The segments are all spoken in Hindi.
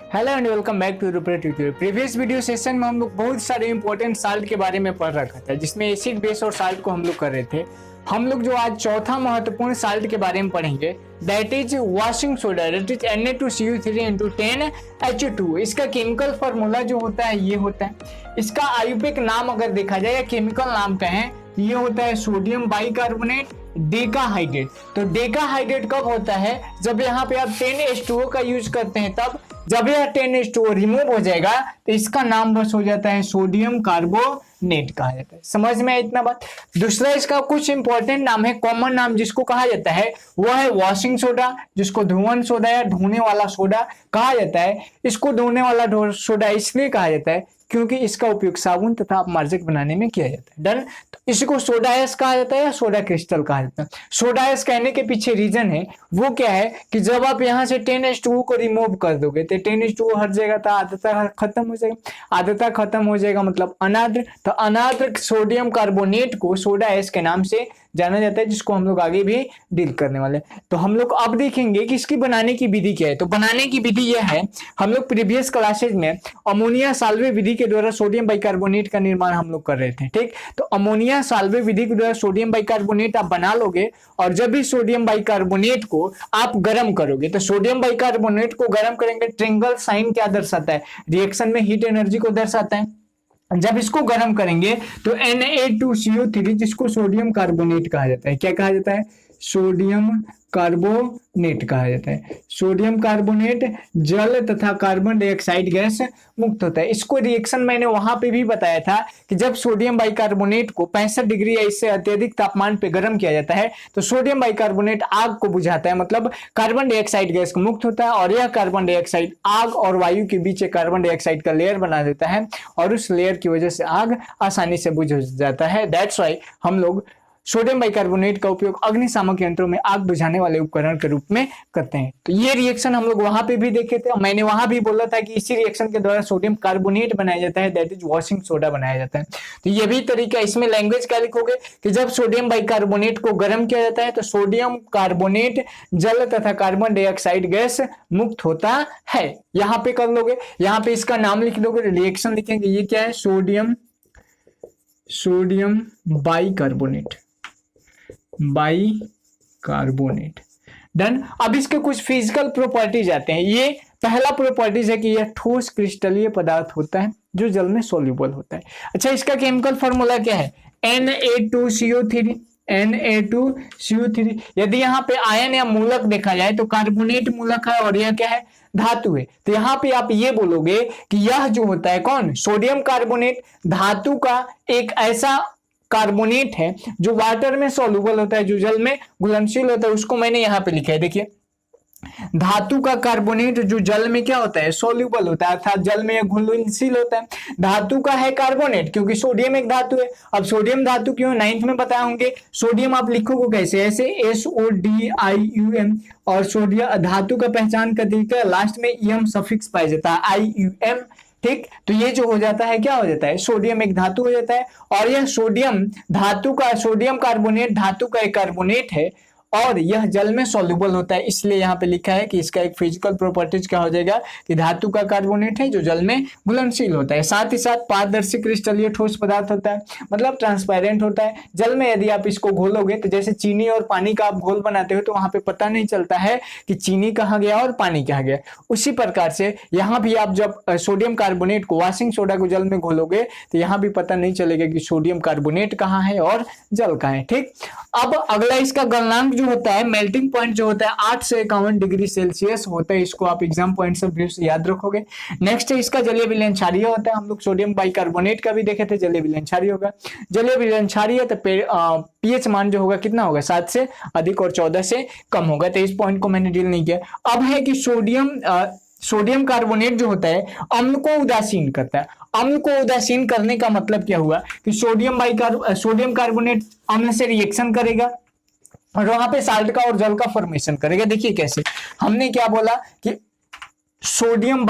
Hello and welcome back to Rooprate tutorial. Previous video session में हम लोग बहुत सारे इंपॉर्टेंट साल्ट के बारे में पढ़ रखा था, जिसमें एसिड बेस और साल्ट को हम लोग कर रहे थे। हम लोग जो आज चौथा महत्वपूर्ण साल्ट के बारे में पढ़ेंगे, that is washing soda, that is Na2CO3 into 10H2। इसका केमिकल फॉर्मूला जो होता है ये होता है। इसका आयुर्वेदिक नाम अगर देखा जाए या केमिकल नाम कहें, ये होता है सोडियम बाइकार्बोनेट डेकाहाइड्रेट। तो डेकाहाइड्रेट कब होता है? जब यहाँ पे आप 10H2O का यूज करते हैं तब। जब यह 10H2O रिमूव हो जाएगा तो इसका नाम बस हो जाता है सोडियम कार्बोनेट कहा जाता है। समझ में इतना बात। दूसरा इसका कुछ इंपॉर्टेंट नाम है, कॉमन नाम जिसको कहा जाता है वो है वॉशिंग सोडा, जिसको धुवन सोडा या धोने वाला सोडा कहा जाता है। इसको धोने वाला सोडा इसलिए कहा जाता है क्योंकि इसका उपयोग साबुन तथा मार्जक बनाने में किया जाता है। डन। तो इसको सोडा एस कहा जाता है या सोडा क्रिस्टल कहा जाता है। सोडा एस कहने के पीछे रीजन है वो क्या है कि जब आप यहाँ से 10H2O को रिमूव कर दोगे तो 10H2O हट जाएगा, तो आर्द्रता खत्म हो जाएगा। आर्द्रता खत्म हो जाएगा मतलब अनाद्र। तो अनाद्र सोडियम कार्बोनेट को सोडा एस के नाम से जाना जाता है, जिसको हम लोग आगे भी डील करने वाले। तो हम लोग अब देखेंगे कि इसकी बनाने की विधि क्या है। तो बनाने की विधि यह है, हम लोग प्रीवियस क्लासेज में अमोनिया साल्वे विधि के द्वारा सोडियम बाइकार्बोनेट का निर्माण हम लोग कर रहे थे। ठीक, तो अमोनिया साल्वे विधि के द्वारा सोडियम बाइकार्बोनेट आप बना लोगे, और जब भी सोडियम बाइकार्बोनेट को आप गर्म करोगे तो सोडियम बाइकार्बोनेट को गर्म करेंगे, ट्रिंगल साइन क्या दर्शाता है? रिएक्शन में हीट एनर्जी को दर्शाता है। जब इसको गर्म करेंगे तो Na2CO3, जिसको सोडियम कार्बोनेट कहा जाता है, क्या कहा जाता है? सोडियम कार्बोनेट कहा जाता है। सोडियम कार्बोनेट जल तथा कार्बन डाइऑक्साइड गैस मुक्त होता है। इसको रिएक्शन मैंने वहां पे भी बताया था कि जब सोडियम बाइकार्बोनेट को 65 डिग्री या इससे अत्यधिक तापमान पे गर्म किया जाता है तो सोडियम बाइकार्बोनेट आग को बुझाता है, मतलब कार्बन डाइऑक्साइड गैस को मुक्त होता है, और यह कार्बन डाइऑक्साइड आग और वायु के बीच एक कार्बन डाइऑक्साइड का लेयर बना देता है, और उस लेयर की वजह से आग आसानी से बुझ जाता है। दैट्स व्हाई हम लोग सोडियम बाइकार्बोनेट का उपयोग अग्निशामक यंत्रों में आग बुझाने वाले उपकरण के रूप में करते हैं। तो ये रिएक्शन हम लोग वहां पे भी देखे थे। मैंने वहां भी बोला था कि इसी रिएक्शन के द्वारा सोडियम कार्बोनेट बनाया जाता है, दैट इज वॉशिंग सोडा बनाया जाता है। तो ये भी तरीका, इसमें लैंग्वेज क्या लिखोगे कि जब सोडियम बाइकार्बोनेट को गर्म किया जाता है तो सोडियम कार्बोनेट जल तथा कार्बन डाइऑक्साइड गैस मुक्त होता है। यहां पे कर लोगे, यहाँ पे इसका नाम लिख दोगे, रिएक्शन लिखेंगे। ये क्या है? Sodium bicarbonate, bicarbonate. डन। अब इसके कुछ फिजिकल प्रॉपर्टीज आते हैं। ये पहला प्रॉपर्टीज है कि यह ठोस क्रिस्टलीय पदार्थ होता है जो जल में सोल्यूबल होता है। अच्छा, इसका केमिकल फॉर्मूला क्या है? Na2CO3, Na2CO3। यदि यहाँ पे आयन या मूलक देखा जाए तो कार्बोनेट मूलक है और यह क्या है? धातु है। तो यहाँ पे आप ये बोलोगे कि यह जो होता है कौन? सोडियम कार्बोनेट धातु का एक ऐसा कार्बोनेट है जो वाटर में सॉल्युबल होता है, जो जल में घुलनशील होता है। उसको मैंने यहाँ पे लिखा है, देखिए, धातु का कार्बोनेट जो जल में क्या होता है? सॉल्युबल होता है, अर्थात जल में घुलनशील होता है। धातु का है कार्बोनेट क्योंकि सोडियम एक धातु है। अब सोडियम धातु क्यों? 9th में बताए होंगे। सोडियम आप लिखोगे कैसे? ऐसे SODIUM, और सोडियम धातु का पहचान का तरीका लास्ट में एम सफिक्स पाया जाता है, IUM। ठीक, तो ये जो हो जाता है क्या हो जाता है? सोडियम एक धातु हो जाता है, और यह सोडियम धातु का, सोडियम कार्बोनेट धातु का एक कार्बोनेट है और यह जल में सॉल्युबल होता है। इसलिए यहाँ पे लिखा है कि इसका एक फिजिकल प्रॉपर्टीज क्या हो जाएगा कि धातु का कार्बोनेट है जो जल में घुलनशील होता है। साथ ही साथ पारदर्शी क्रिस्टलीय ठोस पदार्थ होता है, मतलब ट्रांसपेरेंट होता है। जल में यदि आप इसको घोलोगे तो जैसे चीनी और पानी का आप घोल बनाते हो तो वहां पे पता नहीं चलता है कि चीनी कहाँ गया और पानी कहाँ गया। उसी प्रकार से यहाँ भी आप जब सोडियम कार्बोनेट को, वॉशिंग सोडा को जल में घोलोगे तो यहाँ भी पता नहीं चलेगा कि सोडियम कार्बोनेट कहाँ है और जल कहाँ है। ठीक, अब अगला इसका गलनांक होता है, मेल्टिंग पॉइंट जो होता है 8 से 51 डिग्री सेल्सियस होता है। इसको आप एग्जाम पॉइंट से व्यू से याद रखोगे। नेक्स्ट है इसका जलीय विलयन क्षारीय होता है। हम लोग सोडियम बाइकार्बोनेट का भी देखे थे, जलीय विलयन क्षारीय होगा। जलीय विलयन क्षारीय तो पीएच मान जो होगा कितना होगा? 7 से अधिक और 14 से कम होगा। तो इस पॉइंट को मैंने डील नहीं किया। अब है कि सोडियम कार्बोनेट जो होता है अम्ल को उदासीन करता है। अम्ल को उदासीन करने का मतलब क्या हुआ कि सोडियम कार्बोनेट अम्ल से रिएक्शन करेगा और वहां पे साल्ट का और जल का फॉर्मेशन करेगा। देखिए कैसे, हमने क्या बोला कि सोडियम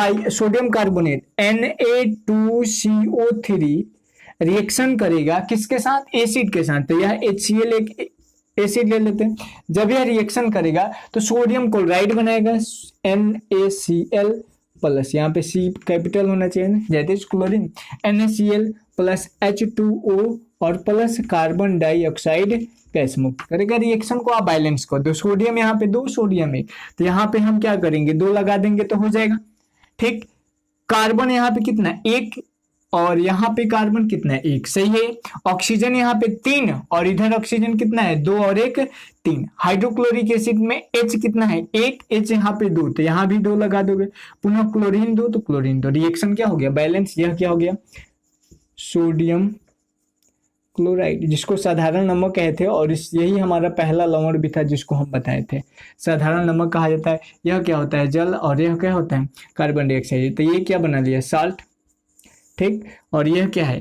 कार्बोनेट Na2CO3 रिएक्शन करेगा किसके साथ? एसिड के साथ। तो यह HCl एक एसिड ले लेते हैं। जब यह रिएक्शन करेगा तो सोडियम क्लोराइड बनाएगा NaCl प्लस, यहाँ पे सी कैपिटल होना चाहिए ना, that is chlorine, NaCl plus H2O और प्लस कार्बन डाइऑक्साइड गैस मुक्त करेगा। रिएक्शन को आप बैलेंस कर दो, सोडियम यहाँ पे 2 सोडियम है, तो यहाँ पे हम क्या करेंगे 2 लगा देंगे तो हो जाएगा। ठीक, कार्बन यहाँ पे कितना 1 और यहाँ पे कार्बन कितना है 1, सही है। ऑक्सीजन यहाँ पे 3 और इधर ऑक्सीजन कितना है 2 और 1 3। हाइड्रोक्लोरिक एसिड में H कितना है 1, H यहाँ पे 2, तो यहाँ भी 2 लगा दोगे, पुनः क्लोरीन 2 तो क्लोरीन 2, रिएक्शन क्या हो गया बैलेंस। यह क्या हो गया सोडियम क्लोराइड, जिसको साधारण नमक कहते हैं, और यही हमारा पहला लवण भी था जिसको हम बताए थे साधारण नमक कहा जाता है। यह क्या होता है जल, और यह क्या होता है कार्बन डाइऑक्साइड, तो ये क्या बना लिया साल्ट। ठीक, और यह क्या है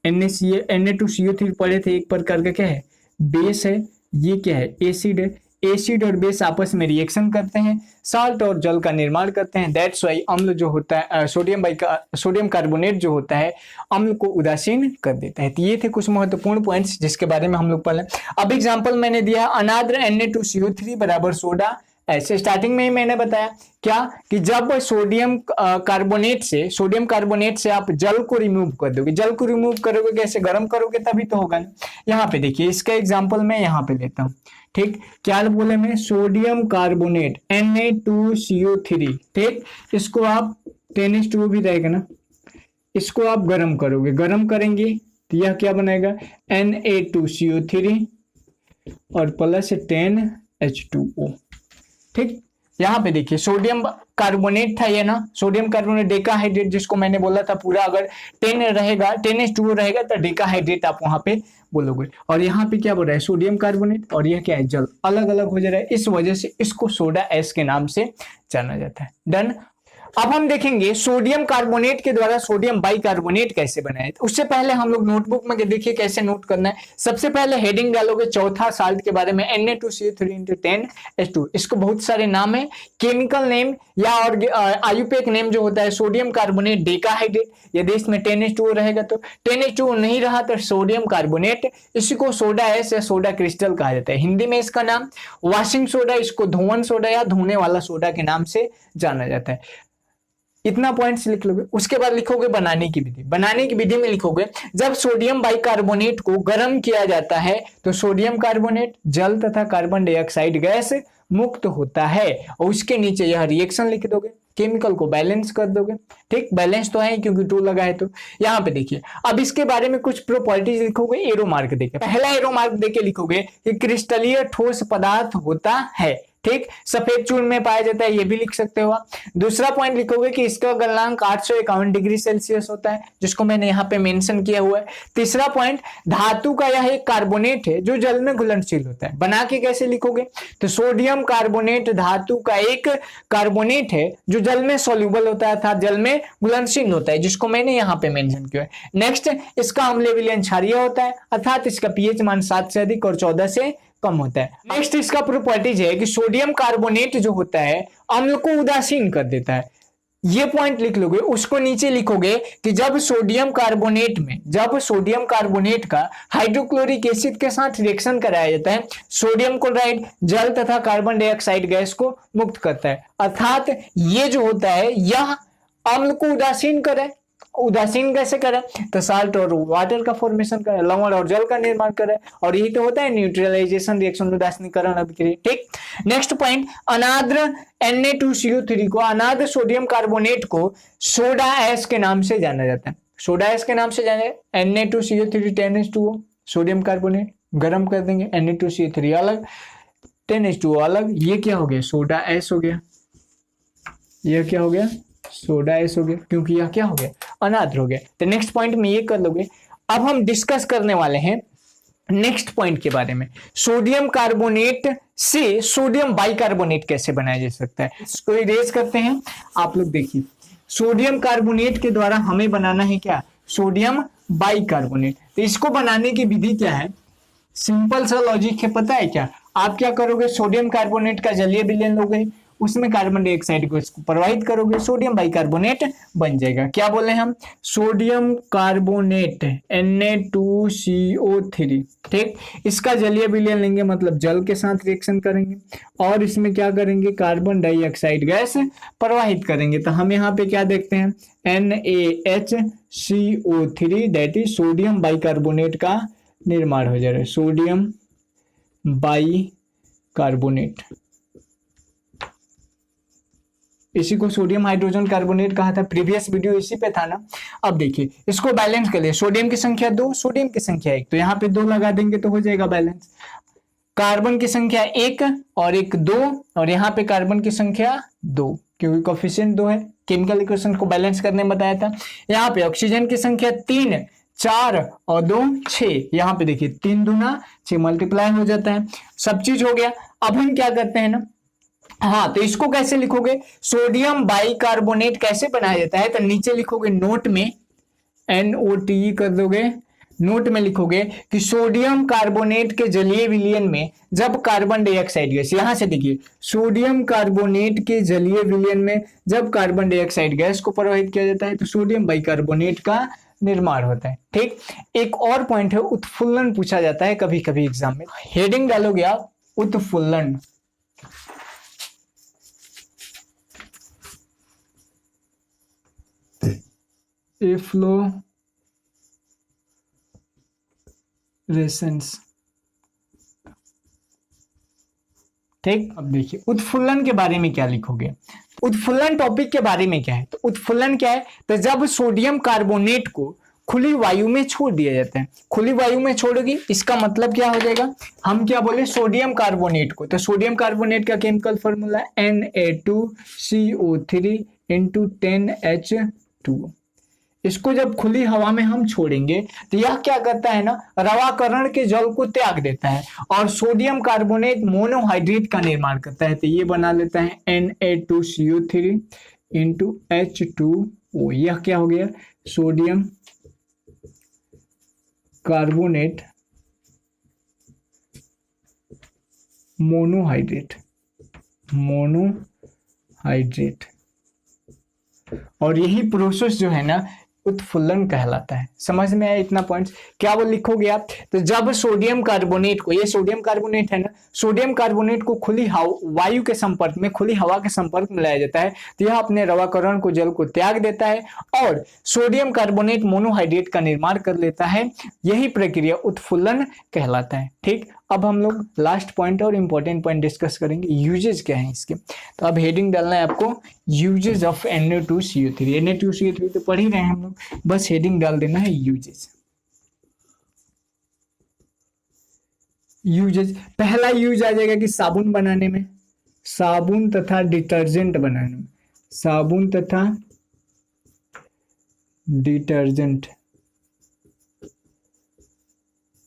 Na2CO3 पढ़े थे, एक प्रकार का क्या है बेस है, ये क्या है एसिड है। एसिड और बेस आपस में रिएक्शन करते हैं, साल्ट और जल का निर्माण करते हैं, दैट्स वाई अम्ल जो होता है सोडियम कार्बोनेट जो होता है अम्ल को उदासीन कर देता है। तो ये थे कुछ महत्वपूर्ण पॉइंट्स जिसके बारे में हम लोग पढ़े। अब एग्जांपल मैंने दिया अनाद्र Na2CO3 बराबर सोडा। ऐसे स्टार्टिंग में ही मैंने बताया क्या कि जब सोडियम कार्बोनेट से आप जल को रिमूव कर दोगे, जल को रिमूव करोगे कैसे, गर्म करोगे तभी तो होगा ना। यहाँ पे देखिए इसका एग्जांपल मैं यहाँ पे लेता हूँ। ठीक, क्या बोले मैं सोडियम कार्बोनेट Na2CO3। ठीक, इसको आप 10H2O भी रहेगा ना, इसको आप गर्म करोगे, गर्म करेंगे तो यह क्या बनेगा Na2CO3 और प्लस 10H2O। ठीक, यहाँ पे देखिए सोडियम कार्बोनेट था ये ना, सोडियम कार्बोनेट डेकाहाइड्रेट जिसको मैंने बोला था पूरा अगर 10 रहेगा 10H2O रहेगा तो डेकाहाइड्रेट आप वहां पे बोलोगे। और यहाँ पे क्या बोल रहा है सोडियम कार्बोनेट और यह क्या है जल, अलग अलग हो जा रहा है, इस वजह से इसको सोडा एस के नाम से जाना जाता है। डन। अब हम देखेंगे सोडियम कार्बोनेट के द्वारा सोडियम बाइकार्बोनेट कैसे बनाए। तो उससे पहले हम लोग नोटबुक में देखिए कैसे नोट करना है। सबसे पहले हेडिंग डालोगे चौथा साल्ट के बारे में Na2CO3 × 10H2। इसको बहुत सारे नाम है, केमिकल नेम या और आयुपेक नेम जो होता है सोडियम कार्बोनेट डेकाहाइड्रेट। यदि इसमें 10H2O रहेगा तो 10H2O नहीं रहा तो सोडियम कार्बोनेट, इसी को सोडा एस या सोडा क्रिस्टल कहा जाता है। हिंदी में इसका नाम वॉशिंग सोडा, इसको धोवन सोडा या धोने वाला सोडा के नाम से जाना जाता है। इतना पॉइंट्स लिख लोगे। उसके बाद लिखोगे बनाने की विधि। बनाने की विधि में लिखोगे जब सोडियम बाइकार्बोनेट को गर्म किया जाता है तो सोडियम कार्बोनेट जल तथा कार्बन डाइऑक्साइड गैस मुक्त होता है, और उसके नीचे यह रिएक्शन लिख दोगे, केमिकल को बैलेंस कर दोगे। ठीक, बैलेंस तो है क्योंकि 2 लगा है। तो यहाँ पे देखिए अब इसके बारे में कुछ प्रॉपर्टीज लिखोगे, एरो मार्क देके। पहला एरो मार्क देके लिखोगे कि क्रिस्टलीय ठोस पदार्थ होता है। ठीक, सफेद चूर्ण में पाया जाता है, ये भी लिख सकते हो। दूसरा पॉइंट लिखोगे कि इसका गलनांक 851 डिग्री सेल्सियस होता है, जिसको मैंने यहाँ पे मेंशन किया हुआ है। तीसरा पॉइंट धातु का यह एक कार्बोनेट है जो जल में घुलनशील होता है। बना के कैसे लिखोगे तो सोडियम कार्बोनेट धातु का एक कार्बोनेट है जो जल में सोल्यूबल होता है अर्थात जल में घुलनशील होता है, जिसको मैंने यहाँ पे मेंशन किया है। नेक्स्ट, इसका अम्लीय विलयन क्षारीय होता है अर्थात इसका पीएच मान 7 से अधिक और 14 से कम होता है। नेक्स्ट, इसका प्रॉपर्टीज है कि सोडियम कार्बोनेट जो होता है अम्ल को उदासीन कर देता है। ये पॉइंट लिख लोगे। उसको नीचे लिखोगे कि जब सोडियम कार्बोनेट का हाइड्रोक्लोरिक एसिड के साथ रिएक्शन कराया जाता है, सोडियम क्लोराइड जल तथा कार्बन डाइऑक्साइड गैस को मुक्त करता है, अर्थात ये जो होता है यह अम्ल को उदासीन करे। उदासीन कैसे करे तो साल्ट और वाटर का फॉर्मेशन करे, लवण और जल का निर्माण करे, और यही तो होता है न्यूट्रलाइजेशन रिएक्शन, उदासीनीकरण अभिक्रिया। ठीक, नेक्स्ट पॉइंट, अनाद्र Na2CO3 को, अनाद्र सोडियम कार्बोनेट को सोडा एस के नाम से जाना जाता है। सोडा एस के नाम से जाने Na2CO3 10H2O सोडियम कार्बोनेट, गर्म कर देंगे Na2CO3 अलग 10H2O अलग, ये क्या हो गया सोडा एस हो गया। यह क्या हो गया सोडा एस हो गया, क्योंकि यह क्या हो गया अनाद्र हो गया। तो नेक्स्ट पॉइंट में ये कर लोगे। अब हम डिस्कस करने वाले हैं नेक्स्ट पॉइंट के बारे में, सोडियम कार्बोनेट से सोडियम बाइकार्बोनेट कैसे बनाया जा सकता है। इसको इरेज करते हैं। आप लोग देखिए सोडियम कार्बोनेट के द्वारा हमें बनाना है क्या सोडियम बाइकार्बोनेट। तो इसको बनाने की विधि क्या है, सिंपल सा लॉजिक है, पता है क्या। आप क्या करोगे सोडियम कार्बोनेट का जलीय विलयन लोगे, उसमें कार्बन डाइऑक्साइड को इसको प्रवाहित करोगे, सोडियम बाइकार्बोनेट बन जाएगा। क्या बोले हम, सोडियम कार्बोनेट Na2CO3। ठीक, इसका जलीय विलयन लेंगे, मतलब जल के साथ रिएक्शन करेंगे और इसमें क्या करेंगे, कार्बन डाइऑक्साइड गैस प्रवाहित करेंगे। तो हम यहाँ पे क्या देखते हैं, NaHCO3 that is sodium bicarbonate का निर्माण हो जा रहा है, सोडियम बाइकार्बोनेट। इसी को सोडियम हाइड्रोजन कार्बोनेट कहा था, प्रीवियस वीडियो इसी पे था ना। अब देखिए इसको बैलेंस कर लिए, सोडियम की संख्या 2, सोडियम की संख्या 1, तो यहाँ पे 2 लगा देंगे तो हो जाएगा बैलेंस। कार्बन की संख्या 1 और 1 2, और यहाँ पे कार्बन की संख्या 2, क्योंकि कोफिशिएंट 2 है। केमिकल इक्वेशन को बैलेंस करने में बताया था। यहाँ पे ऑक्सीजन की संख्या 3 4 और 2 6, यहाँ पे देखिए 3 दूना 6 मल्टीप्लाई हो जाता है, सब चीज हो गया। अब हम क्या करते हैं ना, हाँ तो इसको कैसे लिखोगे, सोडियम बाइकार्बोनेट कैसे बनाया जाता है, तो नीचे लिखोगे नोट में, NOTE कर दोगे, नोट में लिखोगे कि सोडियम कार्बोनेट के जलीय विलयन में जब कार्बन डाइऑक्साइड गैस, यहां से देखिए सोडियम कार्बोनेट के जलीय विलयन में जब कार्बन डाइऑक्साइड गैस को प्रवाहित किया जाता है तो सोडियम बाइकार्बोनेट का निर्माण होता है। ठीक, एक और पॉइंट है, उत्फुल्लन पूछा जाता है कभी कभी एग्जाम में, हेडिंग डालोगे आप उत्फुल्लन। एफ्लोरेसेंस। ठीक, अब देखिए उत्फुल्लन के बारे में क्या लिखोगे, उत्फुल्लन टॉपिक के बारे में क्या है, तो उत्फुल्लन क्या है, तो जब सोडियम कार्बोनेट को खुली वायु में छोड़ दिया जाता है, खुली वायु में छोड़ोगी, इसका मतलब क्या हो जाएगा, हम क्या बोले सोडियम कार्बोनेट को, तो सोडियम कार्बोनेट का केमिकल फॉर्मूला Na2CO3 × 10H2। इसको जब खुली हवा में हम छोड़ेंगे तो यह क्या करता है ना, रवाकरण के जल को त्याग देता है और सोडियम कार्बोनेट मोनोहाइड्रेट का निर्माण करता है। तो ये बना लेता है Na2CO3 × H2O। यह क्या हो गया, सोडियम कार्बोनेट मोनोहाइड्रेट, मोनोहाइड्रेट। और यही प्रोसेस जो है ना उत्फुल्लन कहलाता है। समझ में आया इतना पॉइंट्स, क्या वो लिखोगे आप, तो जब सोडियम कार्बोनेट को, ये सोडियम कार्बोनेट है ना, सोडियम कार्बोनेट को खुली वायु के संपर्क में, खुली हवा के संपर्क में लाया जाता है तो यह अपने रवाकरण को, जल को त्याग देता है और सोडियम कार्बोनेट मोनोहाइड्रेट का निर्माण कर लेता है। यही प्रक्रिया उत्फुल्लन कहलाता है। ठीक, अब हम लोग लास्ट पॉइंट और इंपॉर्टेंट पॉइंट डिस्कस करेंगे, यूजेज क्या है इसके। तो अब हेडिंग डालना है आपको, यूजेज ऑफ Na2CO3। Na2CO3 तो पढ़ ही रहे हैं हम लोग, बस हेडिंग डाल देना है यूजेज। यूजेज, पहला यूज आ जाएगा कि साबुन बनाने में, साबुन तथा डिटर्जेंट बनाने में, साबुन तथा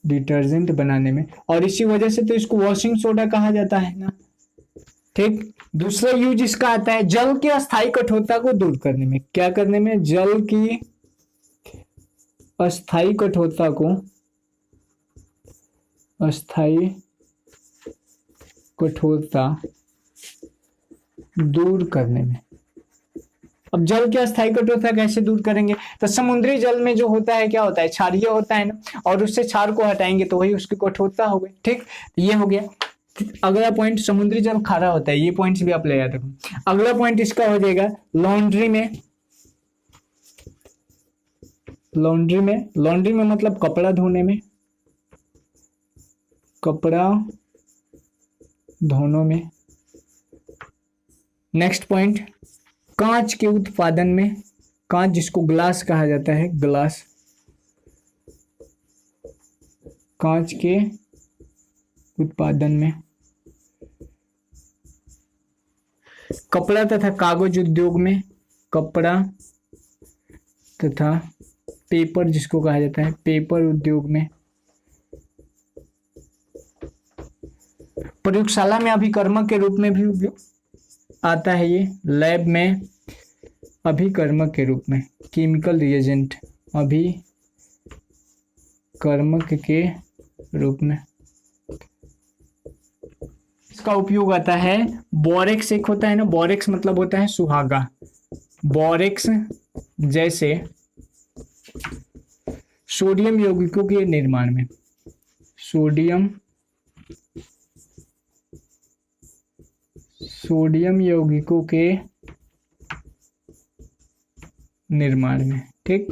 डिटर्जेंट बनाने में, और इसी वजह से तो इसको वॉशिंग सोडा कहा जाता है ना। ठीक, दूसरा यूज इसका आता है जल की अस्थायी कठोरता को दूर करने में। क्या करने में, जल की अस्थायी कठोरता को, अस्थायी कठोरता दूर करने में। अब जल की अस्थायी कठोरता कैसे दूर करेंगे, तो समुद्री जल में जो होता है क्या होता है, क्षारीय होता है ना, और उससे क्षार को हटाएंगे तो वही उसकी कठोरता हो गई। ठीक, ये हो गया। अगला पॉइंट, समुद्री जल खारा होता है, ये पॉइंट्स भी आप ले याद रखो। अगला पॉइंट इसका हो जाएगा लॉन्ड्री में, लॉन्ड्री में मतलब कपड़ा धोने में, कपड़ा धोने में। नेक्स्ट पॉइंट, कांच के उत्पादन में, कांच जिसको ग्लास कहा जाता है, ग्लास, कांच के उत्पादन में। कपड़ा तथा कागज उद्योग में, कपड़ा तथा पेपर जिसको कहा जाता है, पेपर उद्योग में। प्रयोगशाला में अभिकर्मक के रूप में भी आता है ये, लैब में अभिकर्मक के रूप में, केमिकल रिएजेंट, अभिकर्मक के रूप में। का उपयोग आता है बोरेक्स, एक होता है ना बोरेक्स, मतलब होता है सुहागा, बोरेक्स जैसे सोडियम यौगिकों के निर्माण में, सोडियम यौगिकों के निर्माण में। ठीक,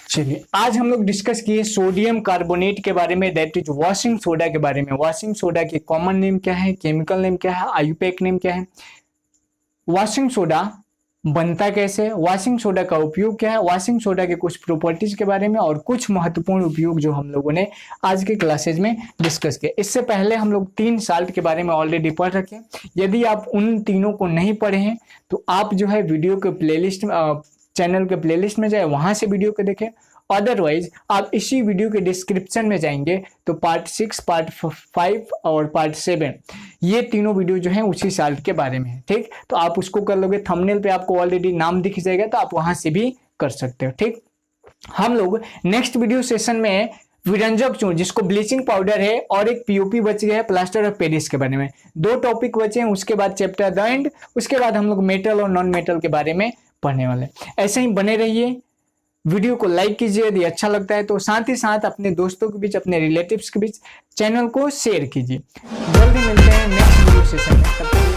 चलिए आज हम लोग डिस्कस किए सोडियम कार्बोनेट के बारे में, दैट इज वॉशिंग सोडा के बारे में। वॉशिंग सोडा के कॉमन नेम क्या है, केमिकल नेम क्या है, आयुपैक नेम क्या है, वॉशिंग सोडा बनता कैसे, वॉशिंग सोडा का उपयोग क्या है, वॉशिंग सोडा के कुछ प्रॉपर्टीज के बारे में और कुछ महत्वपूर्ण उपयोग जो हम लोगों ने आज के क्लासेज में डिस्कस किया। इससे पहले हम लोग 3 साल्ट के बारे में ऑलरेडी पढ़ रखे। यदि आप उन तीनों को नहीं पढ़े हैं तो आप जो है वीडियो के प्लेलिस्ट चैनल के प्लेलिस्ट में जाए, वहां से वीडियो को देखें। अदरवाइज आप इसी वीडियो के डिस्क्रिप्शन में जाएंगे तो पार्ट 6, पार्ट 5 और पार्ट 7 ये तीनों वीडियो जो है उसी साल्ट के बारे में है। ठीक, तो आप उसको कर लोगे, थंबनेल पे आपको ऑलरेडी नाम दिख जाएगा, तो आप वहां से भी कर सकते हो। ठीक, हम लोग नेक्स्ट वीडियो सेशन में विरंजक चूर्ण, जिसको ब्लीचिंग पाउडर है, और एक पीओपी बच गया है प्लास्टर ऑफ पेरिस के बारे में, 2 टॉपिक बचे हैं। उसके बाद चैप्टर द एंड, उसके बाद हम लोग मेटल और नॉन मेटल के बारे में पढ़ने वाले। ऐसे ही बने रहिए, वीडियो को लाइक कीजिए यदि अच्छा लगता है तो, साथ ही साथ अपने दोस्तों के बीच, अपने रिलेटिव्स के बीच चैनल को शेयर कीजिए। जल्दी मिलते हैं नेक्स्ट वीडियो सेशन में, तब तक